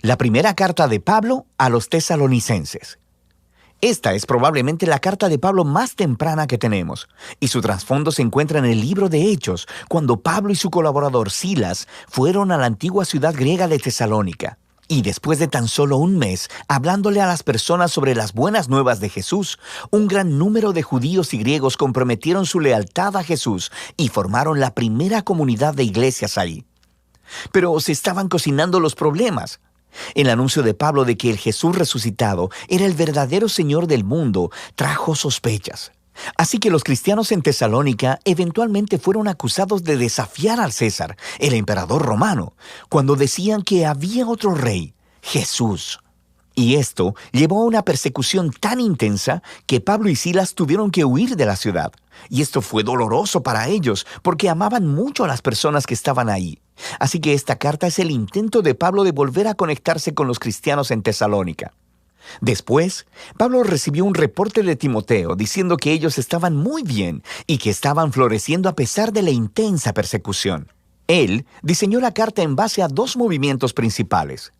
La primera carta de Pablo a los tesalonicenses. Esta es probablemente la carta de Pablo más temprana que tenemos, y su trasfondo se encuentra en el libro de Hechos, cuando Pablo y su colaborador Silas fueron a la antigua ciudad griega de Tesalónica. Y después de tan solo un mes, hablándole a las personas sobre las buenas nuevas de Jesús, un gran número de judíos y griegos comprometieron su lealtad a Jesús y formaron la primera comunidad de iglesias ahí. Pero se estaban cocinando los problemas. El anuncio de Pablo de que el Jesús resucitado era el verdadero Señor del mundo trajo sospechas. Así que los cristianos en Tesalónica eventualmente fueron acusados de desafiar al César, el emperador romano, cuando decían que había otro rey, Jesús. Y esto llevó a una persecución tan intensa que Pablo y Silas tuvieron que huir de la ciudad. Y esto fue doloroso para ellos porque amaban mucho a las personas que estaban ahí. Así que esta carta es el intento de Pablo de volver a conectarse con los cristianos en Tesalónica. Después, Pablo recibió un reporte de Timoteo diciendo que ellos estaban muy bien y que estaban floreciendo a pesar de la intensa persecución. Él diseñó la carta en base a dos movimientos principales.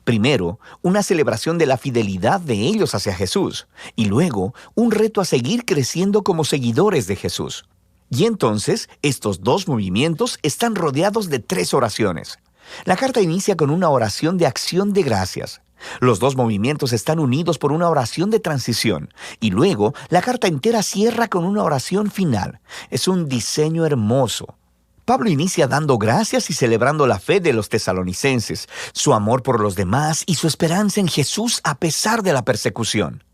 Primero, una celebración de la fidelidad de ellos hacia Jesús, y luego, un reto a seguir creciendo como seguidores de Jesús. Y entonces, estos dos movimientos están rodeados de tres oraciones. La carta inicia con una oración de acción de gracias. Los dos movimientos están unidos por una oración de transición, y luego la carta entera cierra con una oración final. Es un diseño hermoso. Pablo inicia dando gracias y celebrando la fe de los tesalonicenses, su amor por los demás y su esperanza en Jesús a pesar de la persecución.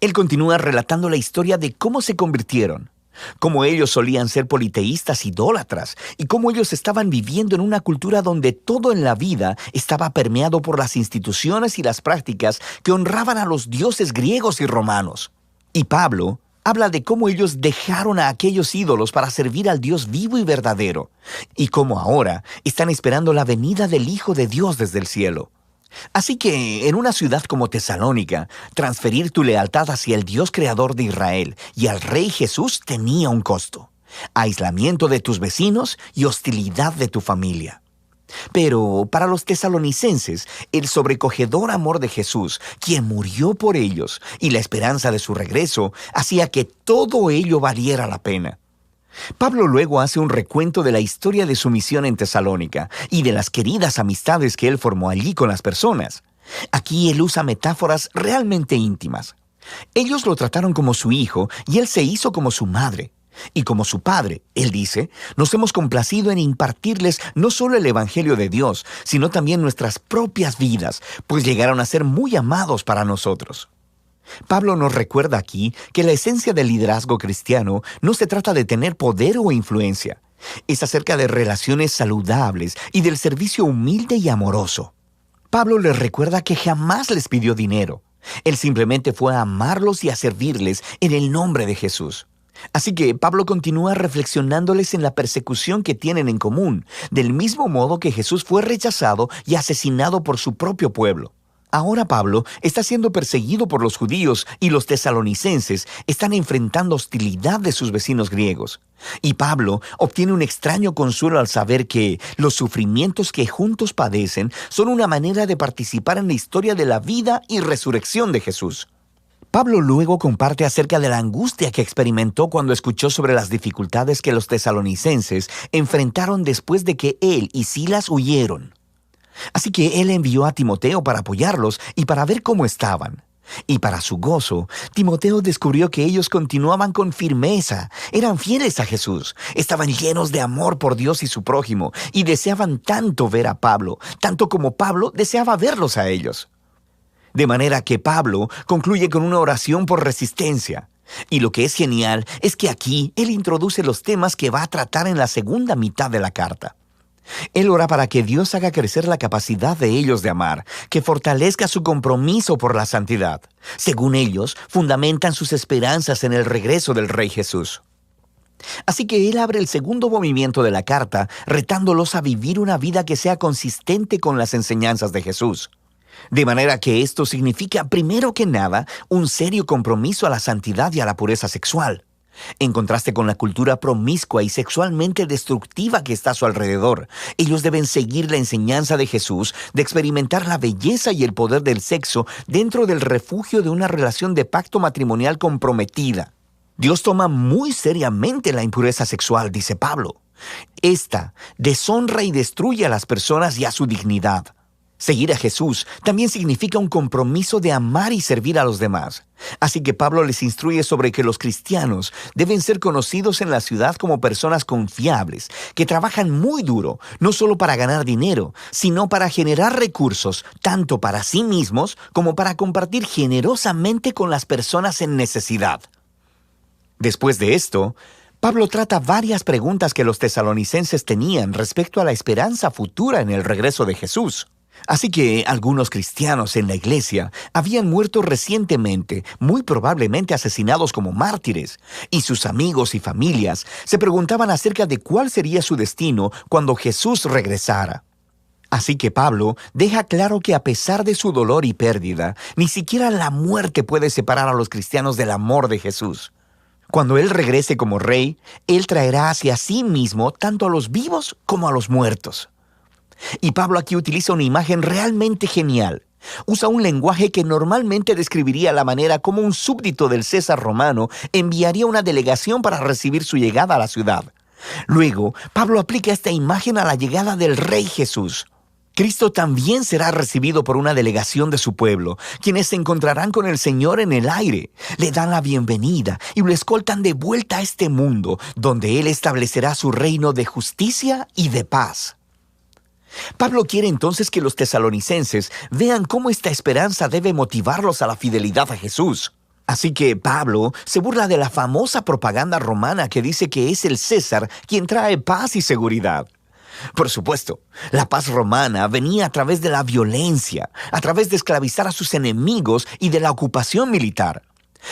Él continúa relatando la historia de cómo se convirtieron, cómo ellos solían ser politeístas idólatras y cómo ellos estaban viviendo en una cultura donde todo en la vida estaba permeado por las instituciones y las prácticas que honraban a los dioses griegos y romanos. Y Pablo habla de cómo ellos dejaron a aquellos ídolos para servir al Dios vivo y verdadero, y cómo ahora están esperando la venida del Hijo de Dios desde el cielo. Así que, en una ciudad como Tesalónica, transferir tu lealtad hacia el Dios creador de Israel y al Rey Jesús tenía un costo: aislamiento de tus vecinos y hostilidad de tu familia. Pero para los tesalonicenses, el sobrecogedor amor de Jesús, quien murió por ellos, y la esperanza de su regreso, hacía que todo ello valiera la pena. Pablo luego hace un recuento de la historia de su misión en Tesalónica y de las queridas amistades que él formó allí con las personas. Aquí él usa metáforas realmente íntimas. Ellos lo trataron como su hijo y él se hizo como su madre. Y como su padre, él dice, nos hemos complacido en impartirles no solo el Evangelio de Dios, sino también nuestras propias vidas, pues llegaron a ser muy amados para nosotros. Pablo nos recuerda aquí que la esencia del liderazgo cristiano no se trata de tener poder o influencia. Es acerca de relaciones saludables y del servicio humilde y amoroso. Pablo les recuerda que jamás les pidió dinero. Él simplemente fue a amarlos y a servirles en el nombre de Jesús. Así que Pablo continúa reflexionándoles en la persecución que tienen en común, del mismo modo que Jesús fue rechazado y asesinado por su propio pueblo. Ahora Pablo está siendo perseguido por los judíos y los tesalonicenses están enfrentando hostilidad de sus vecinos griegos. Y Pablo obtiene un extraño consuelo al saber que los sufrimientos que juntos padecen son una manera de participar en la historia de la vida y resurrección de Jesús. Pablo luego comparte acerca de la angustia que experimentó cuando escuchó sobre las dificultades que los tesalonicenses enfrentaron después de que él y Silas huyeron. Así que él envió a Timoteo para apoyarlos y para ver cómo estaban. Y para su gozo, Timoteo descubrió que ellos continuaban con firmeza, eran fieles a Jesús, estaban llenos de amor por Dios y su prójimo, y deseaban tanto ver a Pablo, tanto como Pablo deseaba verlos a ellos. De manera que Pablo concluye con una oración por resistencia. Y lo que es genial es que aquí él introduce los temas que va a tratar en la segunda mitad de la carta. Él ora para que Dios haga crecer la capacidad de ellos de amar, que fortalezca su compromiso por la santidad. Según ellos, fundamentan sus esperanzas en el regreso del Rey Jesús. Así que él abre el segundo movimiento de la carta, retándolos a vivir una vida que sea consistente con las enseñanzas de Jesús. De manera que esto significa, primero que nada, un serio compromiso a la santidad y a la pureza sexual. En contraste con la cultura promiscua y sexualmente destructiva que está a su alrededor, ellos deben seguir la enseñanza de Jesús de experimentar la belleza y el poder del sexo dentro del refugio de una relación de pacto matrimonial comprometida. Dios toma muy seriamente la impureza sexual, dice Pablo. Esta deshonra y destruye a las personas y a su dignidad. Seguir a Jesús también significa un compromiso de amar y servir a los demás. Así que Pablo les instruye sobre que los cristianos deben ser conocidos en la ciudad como personas confiables, que trabajan muy duro, no solo para ganar dinero, sino para generar recursos, tanto para sí mismos como para compartir generosamente con las personas en necesidad. Después de esto, Pablo trata varias preguntas que los tesalonicenses tenían respecto a la esperanza futura en el regreso de Jesús. Así que algunos cristianos en la iglesia habían muerto recientemente, muy probablemente asesinados como mártires, y sus amigos y familias se preguntaban acerca de cuál sería su destino cuando Jesús regresara. Así que Pablo deja claro que a pesar de su dolor y pérdida, ni siquiera la muerte puede separar a los cristianos del amor de Jesús. Cuando Él regrese como rey, Él traerá hacia sí mismo tanto a los vivos como a los muertos. Y Pablo aquí utiliza una imagen realmente genial. Usa un lenguaje que normalmente describiría la manera como un súbdito del César romano enviaría una delegación para recibir su llegada a la ciudad. Luego, Pablo aplica esta imagen a la llegada del Rey Jesús. Cristo también será recibido por una delegación de su pueblo, quienes se encontrarán con el Señor en el aire, le dan la bienvenida y lo escoltan de vuelta a este mundo, donde Él establecerá su reino de justicia y de paz. Pablo quiere entonces que los tesalonicenses vean cómo esta esperanza debe motivarlos a la fidelidad a Jesús. Así que Pablo se burla de la famosa propaganda romana que dice que es el César quien trae paz y seguridad. Por supuesto, la paz romana venía a través de la violencia, a través de esclavizar a sus enemigos y de la ocupación militar.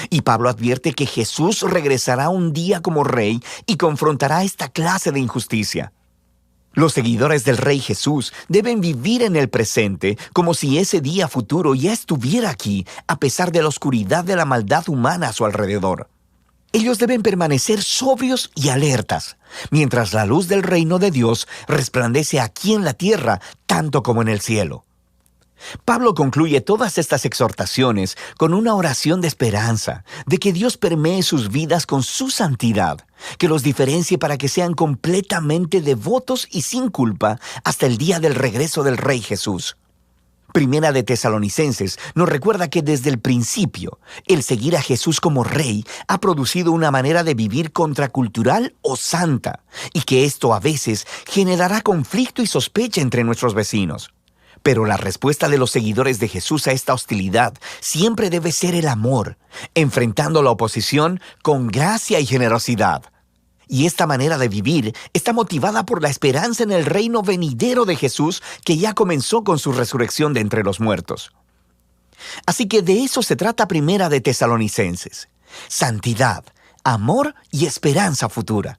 Y Pablo advierte que Jesús regresará un día como rey y confrontará esta clase de injusticia. Los seguidores del Rey Jesús deben vivir en el presente como si ese día futuro ya estuviera aquí, a pesar de la oscuridad de la maldad humana a su alrededor. Ellos deben permanecer sobrios y alertas, mientras la luz del reino de Dios resplandece aquí en la tierra, tanto como en el cielo. Pablo concluye todas estas exhortaciones con una oración de esperanza, de que Dios permee sus vidas con su santidad, que los diferencie para que sean completamente devotos y sin culpa hasta el día del regreso del Rey Jesús. Primera de Tesalonicenses nos recuerda que desde el principio, el seguir a Jesús como Rey ha producido una manera de vivir contracultural o santa, y que esto a veces generará conflicto y sospecha entre nuestros vecinos. Pero la respuesta de los seguidores de Jesús a esta hostilidad siempre debe ser el amor, enfrentando la oposición con gracia y generosidad. Y esta manera de vivir está motivada por la esperanza en el reino venidero de Jesús que ya comenzó con su resurrección de entre los muertos. Así que de eso se trata Primera de Tesalonicenses: santidad, amor y esperanza futura.